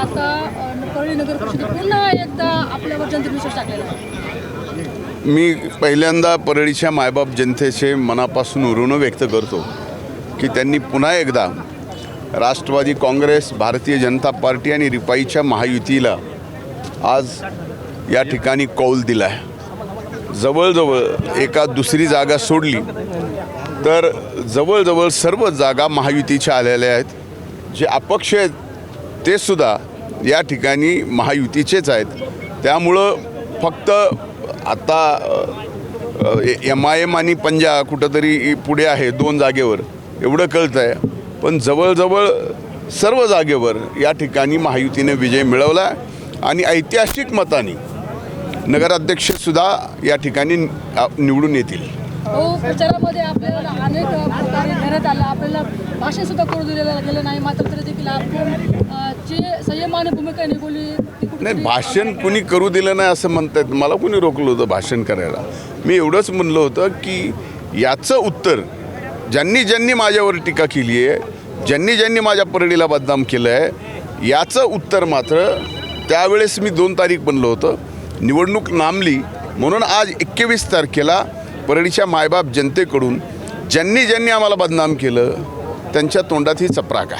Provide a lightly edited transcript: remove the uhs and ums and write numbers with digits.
आता परळी नगर परिषद पुन्हा एकदा आपल्यावर जनतेने विश्वास टाकलेला आहे. मी पहिल्यांदा परळीच्या मायबाप जनतेचे मनापासून ऋण व्यक्त करतो की त्यांनी पुन्हा एकदा राष्ट्रवादी काँग्रेस, भारतीय जनता पार्टी आणि रिपाईच्या महायुतीला आज या ठिकाणी कौल दिला आहे. जवळजवळ एका दुसरी जागा सोडली तर जवळजवळ सर्व जागा महायुतीच्या आलेल्या आहेत. जे अपक्ष आहेत ते सुद्धा या ठिकाणी महायुतीचेच आहेत. त्यामुळं फक्त आता MIM आणि पंजा कुठंतरी पुढे आहे 2 जागेवर एवढं कळतं आहे. पण जवळजवळ सर्व जागेवर या ठिकाणी महायुतीने विजय मिळवला आणि ऐतिहासिक मताने नगराध्यक्षसुद्धा या ठिकाणी निवडून येतील. प्रचारामध्ये आपल्याला अनेक प्रकारे घेण्यात आलं, आपल्याला भाषण सुद्धा करू दिलेलं गेलं नाही. मात्र तरी देखील आपण जे संयमाने भूमिका निघवली नाही, भाषण कुणी करू दिलं नाही असं म्हणतात. मला कुणी रोखलं होतं भाषण करायला? मी एवढंच म्हणलं होतं की याचं उत्तर ज्यांनी माझ्यावर टीका केली आहे, ज्यांनी माझ्या परळीला बदनाम केलं आहे, याचं उत्तर मात्र त्यावेळेस मी 2 तारीख बनलं होतं. निवडणूक लांबली म्हणून आज 21 तारखेला परळीच्या मायबाप जनतेकडून ज्यांनी आम्हाला बदनाम केलं त्यांच्या तोंडात ही चपराक आहे.